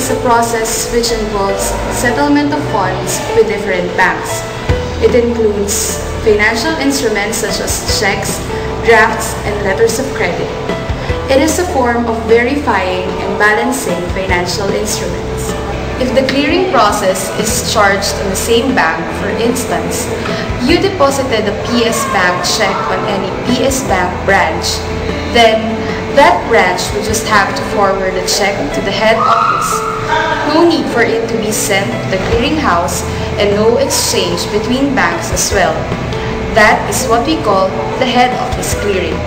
is a process which involves settlement of funds with different banks. It includes financial instruments such as checks, drafts, and letters of credit. It is a form of verifying and balancing financial instruments. If the clearing process is charged on the same bank, for instance, you deposited a PS Bank check on any PS Bank branch, then that branch will just have to forward the check to the head office. No need for it to be sent to the clearinghouse and no exchange between banks as well. That is what we call the head office clearing.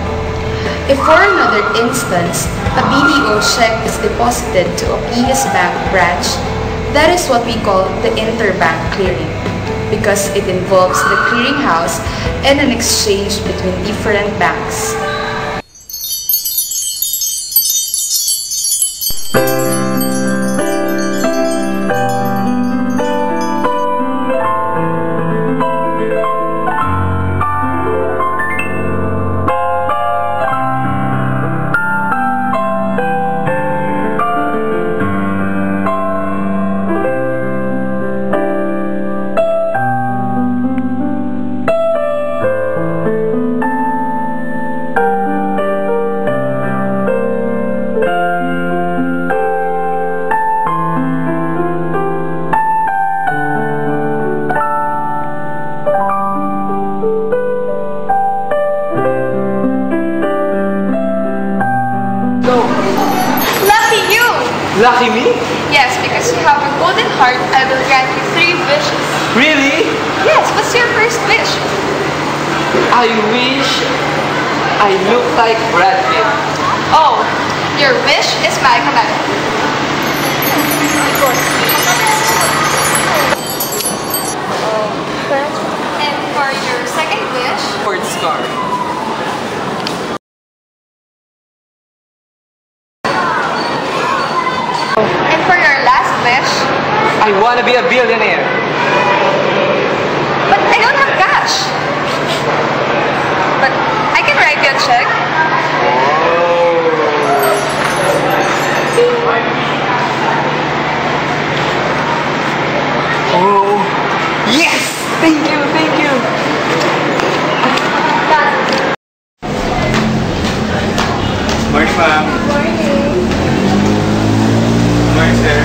If for another instance, a BDO check is deposited to a PS Bank branch, that is what we call the interbank clearing, because it involves the clearinghouse and an exchange between different banks. Lucky you! Lucky me? Yes, because you have a golden heart, I will grant you 3 wishes. Really? Yes, what's your first wish? I wish I look like Brad Pitt. Oh, your wish is my command. And for your second wish? Ford scar. And for your last wish? I want to be a billionaire. But I don't have cash. But I can write you a check. Oh, yes! Thank you, thank you. Morning, ma'am. Morning, sir.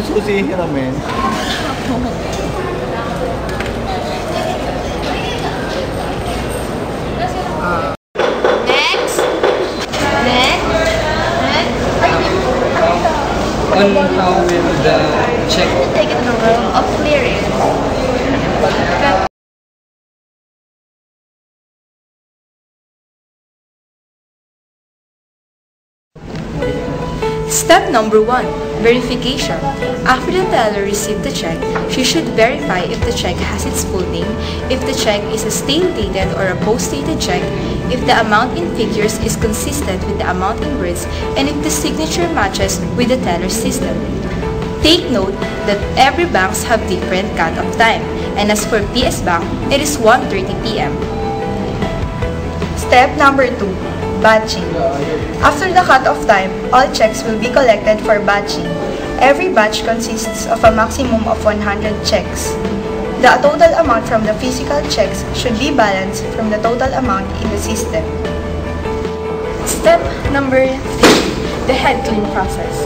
Susihin namin. Next. On how will the check? Take it to the room of clearing. Step number 1. Verification. After the teller received the check, she should verify if the check has its full name, if the check is a stale-dated or a post-dated check, if the amount in figures is consistent with the amount in words, and if the signature matches with the teller's system. Take note that every banks have different cut-off time, and as for PS Bank, it is 1:30 p.m. Step number 2. Batching. After the cut-off time, all checks will be collected for batching. Every batch consists of a maximum of 100 checks. The total amount from the physical checks should be balanced from the total amount in the system. Step number 3, the head clean process.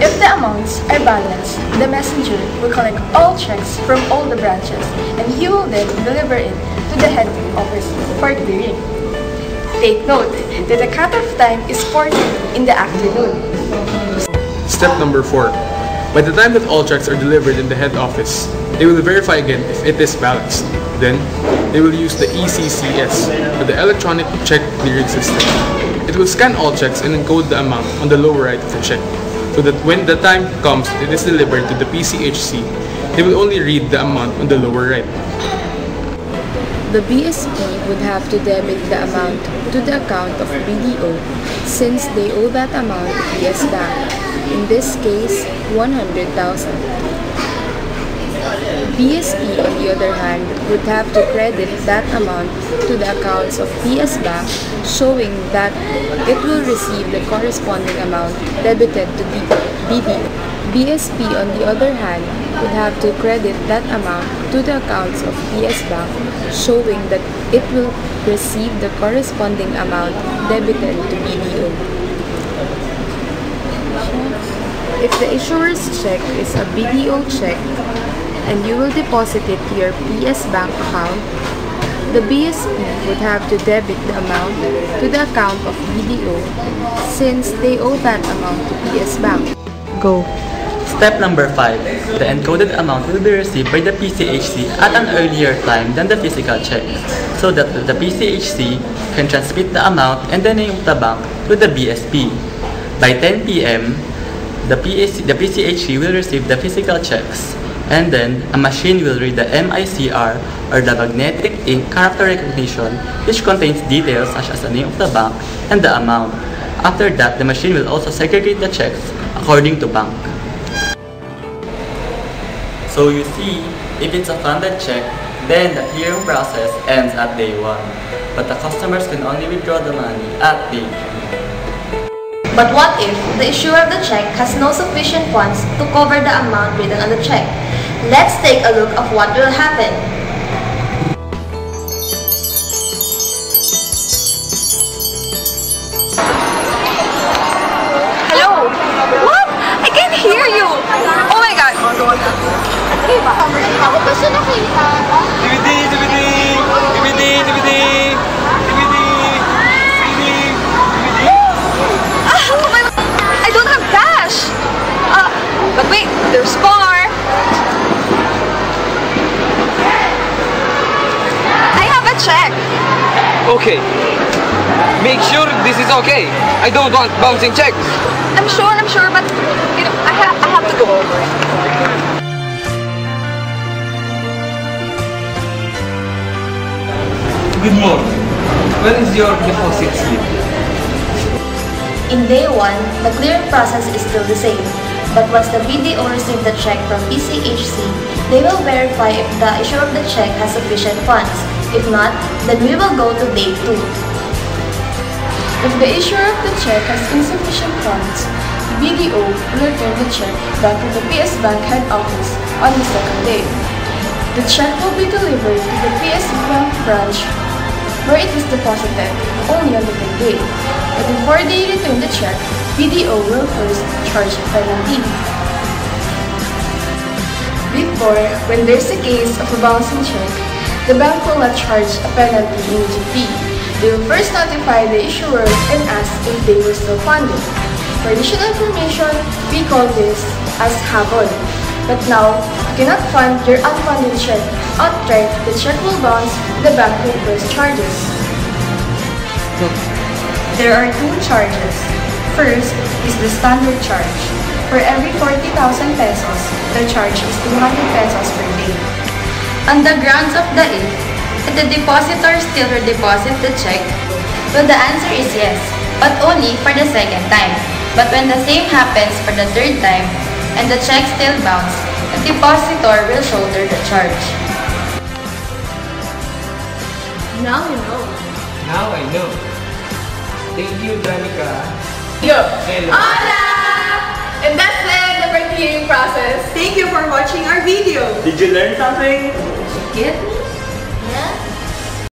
If the amounts are balanced, the messenger will collect all checks from all the branches and he will then deliver it to the head office for clearing. Take note that the cutoff time is 4 in the afternoon. Step number 4. By the time that all checks are delivered in the head office, they will verify again if it is balanced. Then, they will use the ECCS, or the Electronic Check Clearing System. It will scan all checks and encode the amount on the lower right of the check, so that when the time comes it is delivered to the PCHC, they will only read the amount on the lower right. The BSP would have to debit the amount to the account of BDO since they owe that amount to PS Bank, in this case, 100,000. BSP, on the other hand, would have to credit that amount to the accounts of PS Bank, showing that it will receive the corresponding amount debited to BDO. BSP, on the other hand, would have to credit that amount to the accounts of PS Bank, showing that it will receive the corresponding amount debited to BDO. If the issuer's check is a BDO check and you will deposit it to your PS Bank account, the BSP would have to debit the amount to the account of BDO since they owe that amount to PS Bank. Go. Step number 5. The encoded amount will be received by the PCHC at an earlier time than the physical check, so that the PCHC can transmit the amount and the name of the bank to the BSP. By 10 p.m., the PCHC will receive the physical checks, and then a machine will read the MICR, or the Magnetic Ink Character Recognition, which contains details such as the name of the bank and the amount. After that, the machine will also segregate the checks according to bank. So you see, if it's a funded check, then the clearing process ends at day 1, but the customers can only withdraw the money at day 3. But what if the issuer of the check has no sufficient funds to cover the amount written on the check? Let's take a look of what will happen. Hello? What? I can't hear you! Oh my god! Ako ba siya nakita? DVD! DVD! DVD! DVD! DVD! I don't have cash! But wait, there's more! I have a check! Okay. Make sure this is okay. I don't want bouncing checks. I'm sure, but you know, I have to go over. Good morning. When is your deposit slip? In day 1, the clearing process is still the same. But once the BDO receives the check from PCHC, they will verify if the issuer of the check has sufficient funds. If not, then we will go to day 2. If the issuer of the check has insufficient funds, the BDO will return the check back to the PS Bank head office on the second day. The check will be delivered to the PS Bank branch where it was deposited only on the third day. But before they return the check, BDO will first charge a penalty. Before, when there's a case of a bouncing check, the bank will not charge a penalty immediately. They will first notify the issuer and ask if they were still funded. For additional information, we call this as habol. But now, you cannot fund your unfunded check outright. The check will bounce, the bank will press charges. There are 2 charges. First is the standard charge. For every 40,000 pesos, the charge is 200 pesos per day. On the grounds of the if the depositor still redeposit the check, well, the answer is yes, but only for the second time. But when the same happens for the third time, and the check still bounce, the depositor will shoulder the charge. Now you know. Now I know. Thank you, Danica. Yo! Hello. Hola! And that's the end of our clearing process. Thank you for watching our video. Did you learn something? Get me?